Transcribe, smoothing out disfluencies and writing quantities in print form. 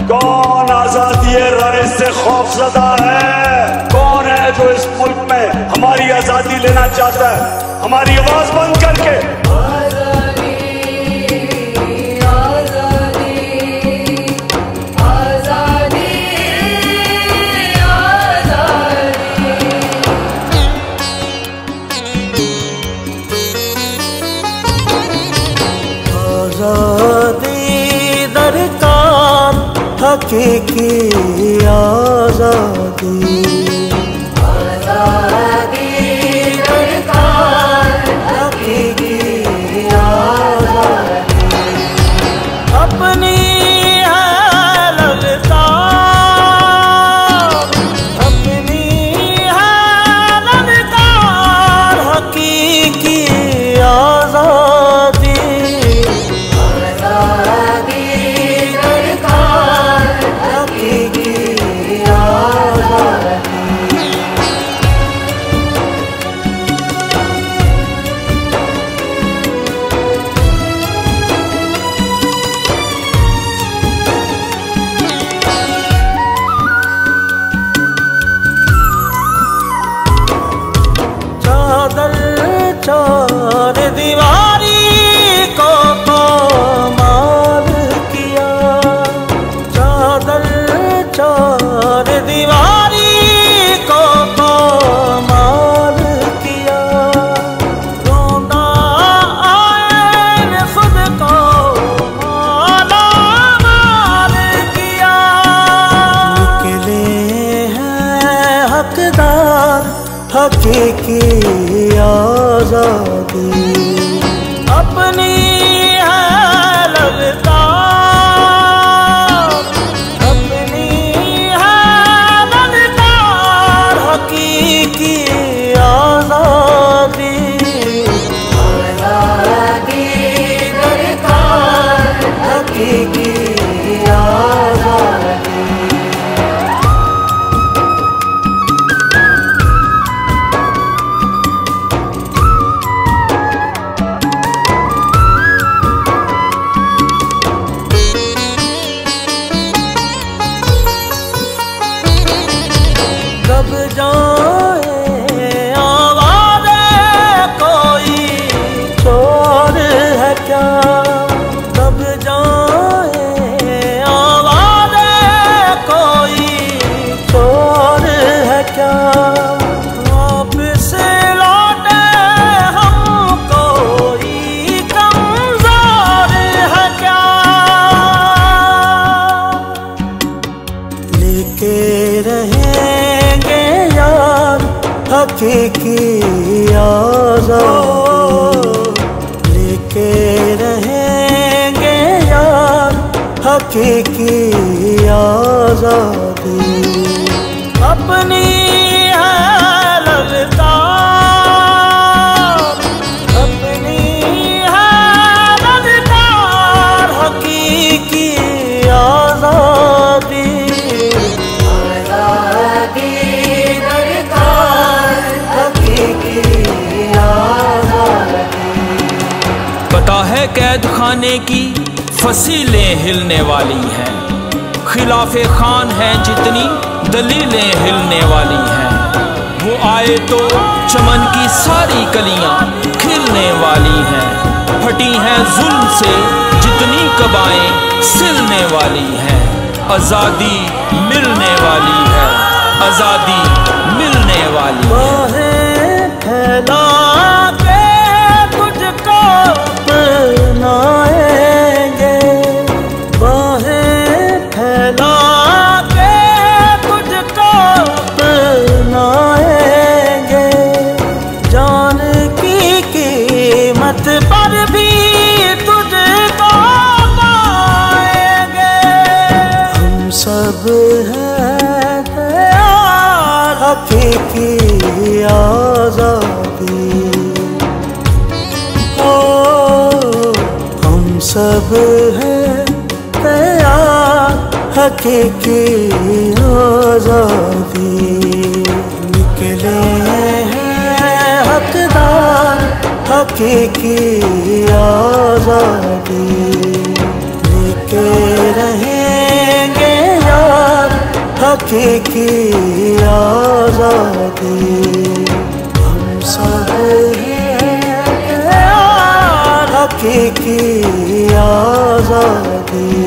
कौन आजादी राय से खौफजदा है? कौन है जो इस मुल्क में हमारी आजादी लेना चाहता है, हमारी आवाज बंद करके? आजादी दरकार, हकीकी आजादी, आजादी दरकार, हकीकी आजादी। अपनी है ललकार, अपनी है ललकार, हकीकी आजादी, चार दीवारी को पामाल किया, चादर चार दीवारी को पामाल किया। रोंदा आए ने खुद को माला माल किया। निकले हैं हकदार, हकीकी आजादी, अपनी है ललकार, अपनी है ललकार, हकीकी आजादी, आजादी दरकार, हकीकी आजादी। दब जाए आवाज़े कोई चोर है क्या, दब जाए आवाज़े कोई चोर है क्या। वापस लौटे हम कोई कमज़ोर है क्या। लेके रहेंगे यार हकीकी आजादी, लेके रहेंगे यार हकीकी आजादी। अपनी है ललकार, अपनी है ललकार, हकीकी आजादी, आजादी दरकार, हकीकी आजादी। पता है कैद खाने की फसीलें हिलने वाली हैं, खिलाफे खान हैं जितनी दलीलें हिलने वाली हैं। वो आए तो चमन की सारी कलियां खिलने वाली हैं, फटी हैं जुल्म से जितनी कबाएं सिलने वाली हैं। आज़ादी मिलने वाली है, आज़ादी मिलने वाली है। फैला के तुझको अपनाएंगे, बाहें फैला के तुझको अपनाएंगे। जान की कीमत पर भी तुझको पाएंगे। हम सब हैं तैयार हकीकी आजादी, ओ हम सब हैं तैयार हकीकी आजादी। निकले हैं हकदार हकीकी आजादी, लेके रहेंगे हकीकी आजादी। हम सब हैं हकीकी आजादी।